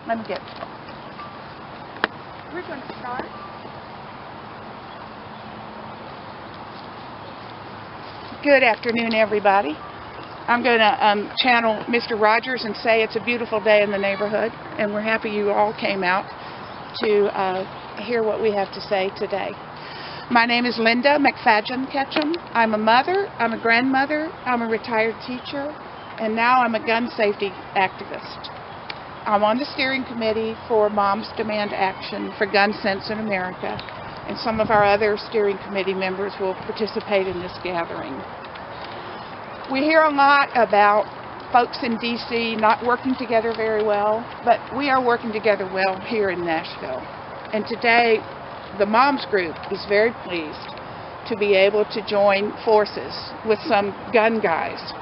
Let me get. We're going to start. Good afternoon, everybody. I'm going to channel Mr. Rogers and say it's a beautiful day in the neighborhood, and we're happy you all came out to hear what we have to say today. My name is Linda McFayden Ketchum. I'm a mother, I'm a grandmother, I'm a retired teacher, and now I'm a gun safety activist. I'm on the steering committee for Moms Demand Action for Gun Sense in America, and some of our other steering committee members will participate in this gathering. We hear a lot about folks in D.C. not working together very well, but we are working together well here in Nashville. And today, the Moms Group is very pleased to be able to join forces with some gun guys,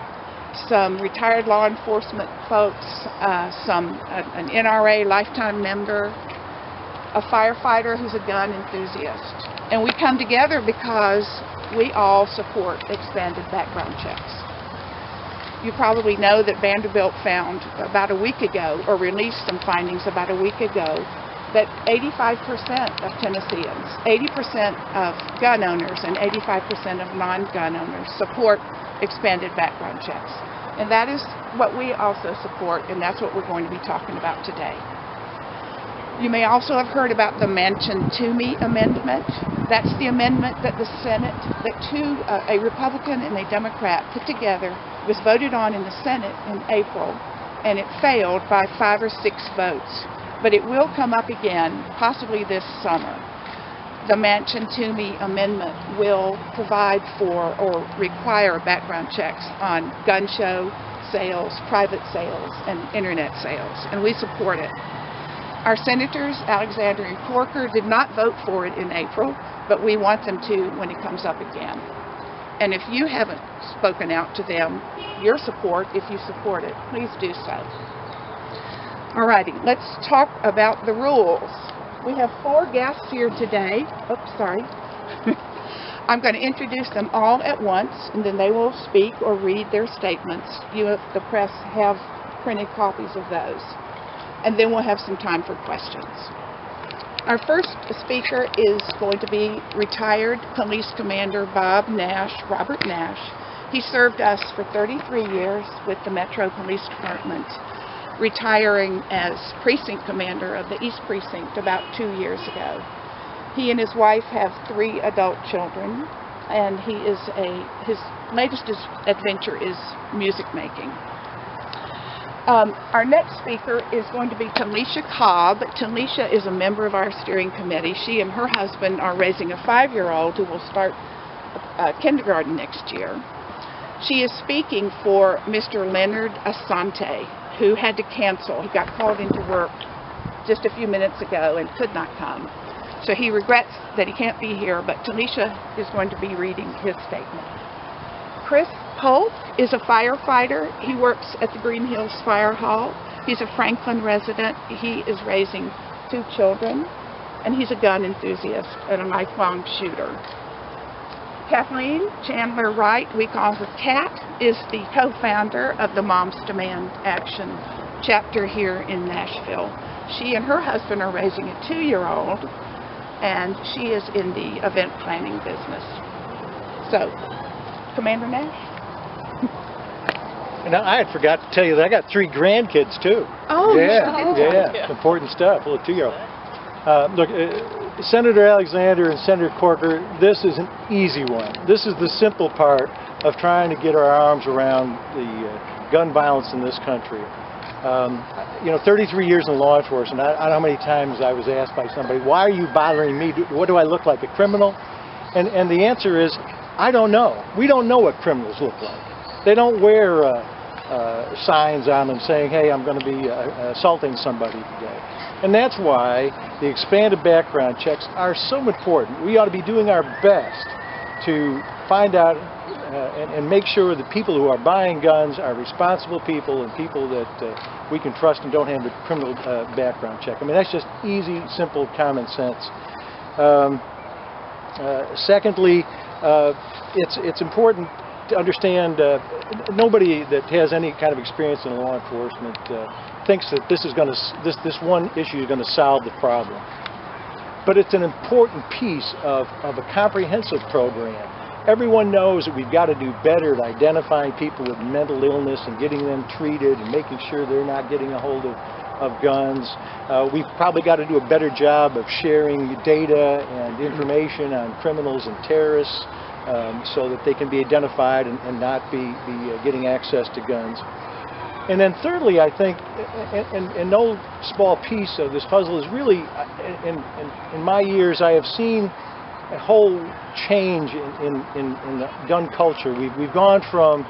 some retired law enforcement folks, an NRA lifetime member, a firefighter who's a gun enthusiast. And we come together because we all support expanded background checks. You probably know that Vanderbilt found about a week ago, or released some findings about a week ago, that 85% of Tennesseans, 80% of gun owners and 85% of non-gun owners support expanded background checks. And that is what we also support, and that's what we're going to be talking about today. You may also have heard about the Manchin-Toomey amendment. That's the amendment that the Senate, a Republican and a Democrat put together, was voted on in the Senate in April, and it failed by 5 or 6 votes. But it will come up again, possibly this summer. The Manchin-Toomey amendment will provide for or require background checks on gun show sales, private sales, and internet sales, and we support it. Our senators, Alexander and Corker, did not vote for it in April, but we want them to when it comes up again. And if you haven't spoken out to them your support, if you support it, please do so. Alrighty, let's talk about the rules. We have 4 guests here today. Oops, sorry. I'm going to introduce them all at once, and then they will speak or read their statements. You, the press, have printed copies of those. And then we'll have some time for questions. Our first speaker is going to be retired Police Commander Robert Nash. He served us for 33 years with the Metro Police Department, retiring as Precinct Commander of the East Precinct about 2 years ago. He and his wife have 3 adult children, and his latest adventure is music making. Our next speaker is going to be Tamisha Cobb. Tamisha is a member of our steering committee. She and her husband are raising a 5-year-old who will start kindergarten next year. She is speaking for Mr. Leonard Asante, who had to cancel. He got called into work just a few minutes ago and could not come. So he regrets that he can't be here, but Tamisha is going to be reading his statement. Chris Polk is a firefighter. He works at the Green Hills Fire Hall. He's a Franklin resident. He is raising 2 children, and he's a gun enthusiast and a lifelong shooter. Kathleen Chandler Wright, we call her Kat, is the co-founder of the Moms Demand Action chapter here in Nashville. She and her husband are raising a 2-year-old, and she is in the event planning business. So, Commander Nash? Now, I had forgot to tell you that I got 3 grandkids, too. Oh, yeah. Important stuff, a little 2-year-old. Look, Senator Alexander and Senator Corker, this is an easy one. This is the simple part of trying to get our arms around the gun violence in this country. 33 years in law enforcement, I don't know how many times I was asked by somebody, why are you bothering me? What do I look like, a criminal? And the answer is, I don't know. We don't know what criminals look like. They don't wear signs on them saying, hey, I'm going to be assaulting somebody today. And that's why the expanded background checks are so important. We ought to be doing our best to find out and make sure that people who are buying guns are responsible people and people that we can trust and don't have a criminal background check. I mean, that's just easy, simple, common sense. Secondly, it's important to understand, nobody that has any kind of experience in law enforcement thinks that this one issue is going to solve the problem. But it's an important piece of a comprehensive program. Everyone knows that we've got to do better at identifying people with mental illness and getting them treated and making sure they're not getting a hold of guns. We've probably got to do a better job of sharing data and information on criminals and terrorists so that they can be identified and not be getting access to guns. And then thirdly, I think, and no small piece of this puzzle is really, in my years, I have seen a whole change in the gun culture. We've gone from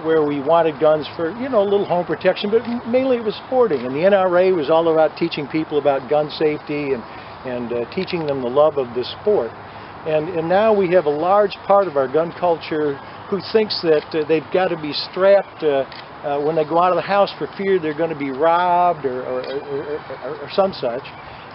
where we wanted guns for, a little home protection, but mainly it was sporting. And the NRA was all about teaching people about gun safety and teaching them the love of the sport. And now we have a large part of our gun culture who thinks that they've got to be strapped when they go out of the house for fear they're going to be robbed or some such.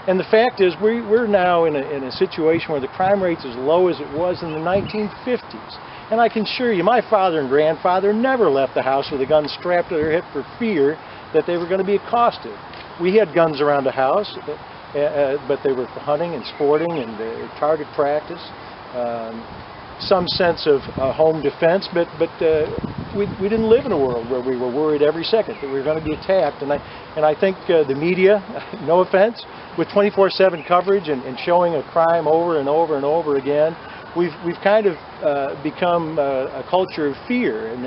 And the fact is, we're now in a situation where the crime rate's as low as it was in the 1950s. And I can assure you, my father and grandfather never left the house with a gun strapped to their hip for fear that they were going to be accosted. We had guns around the house, but they were for hunting and sporting and target practice. Some sense of home defense, but we didn't live in a world where we were worried every second that we were going to be attacked. And I think the media, no offense, with 24/7 coverage and showing a crime over and over and over again, we've kind of become a culture of fear, and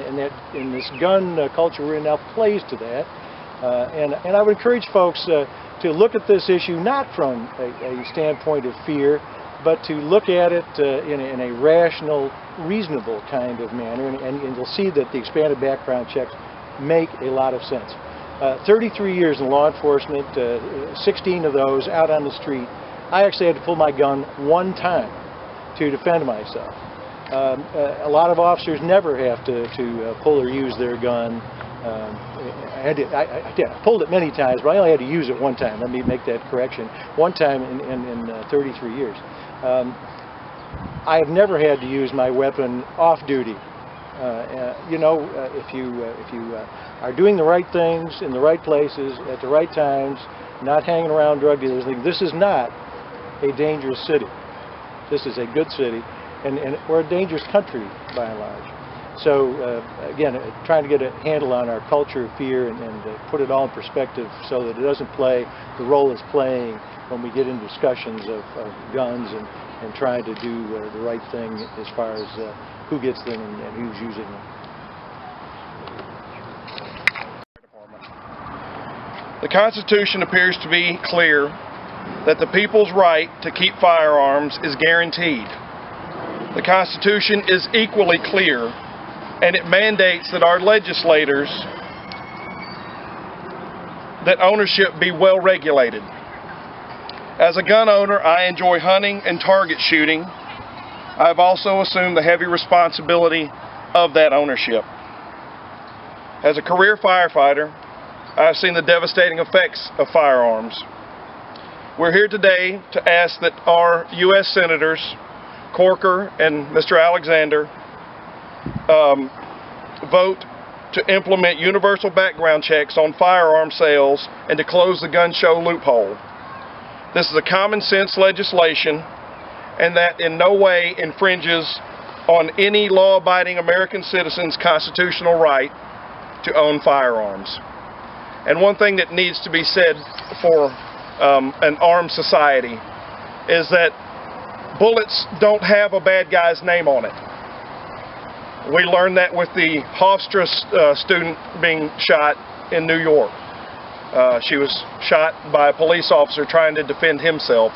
in this gun culture we're in now plays to that. And I would encourage folks to look at this issue not from a standpoint of fear, but to look at it in a rational, reasonable kind of manner, and you'll see that the expanded background checks make a lot of sense. 33 years in law enforcement, 16 of those out on the street. I actually had to pull my gun one time to defend myself. A lot of officers never have to pull or use their gun. I pulled it many times, but I only had to use it one time. Let me make that correction. One time in 33 years. I have never had to use my weapon off duty. If you are doing the right things in the right places at the right times, not hanging around drug dealers, this is not a dangerous city. This is a good city, and we're a dangerous country by and large. So again, trying to get a handle on our culture of fear and put it all in perspective so that it doesn't play the role it's playing when we get into discussions of guns and trying to do the right thing as far as who gets them and who's using them. The Constitution appears to be clear that the people's right to keep firearms is guaranteed. The Constitution is equally clear, and it mandates that our legislators, that ownership be well regulated. As a gun owner, I enjoy hunting and target shooting. I've also assumed the heavy responsibility of that ownership. As a career firefighter, I've seen the devastating effects of firearms. We're here today to ask that our U.S. Senators, Corker and Mr. Alexander, vote to implement universal background checks on firearm sales and to close the gun show loophole. This is a common sense legislation, and that in no way infringes on any law-abiding American citizen's constitutional right to own firearms. And one thing that needs to be said for an armed society is that bullets don't have a bad guy's name on it. We learned that with the Hofstra student being shot in New York. She was shot by a police officer trying to defend himself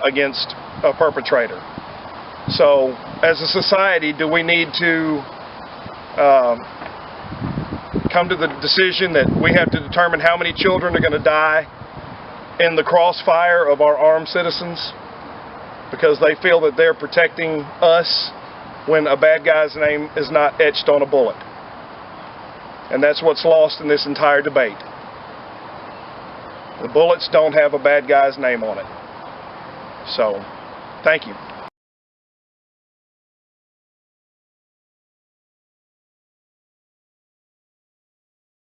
against a perpetrator. So, as a society, do we need to come to the decision that we have to determine how many children are going to die in the crossfire of our armed citizens because they feel that they're protecting us when a bad guy's name is not etched on a bullet? And that's what's lost in this entire debate. The bullets don't have a bad guy's name on it. So, thank you.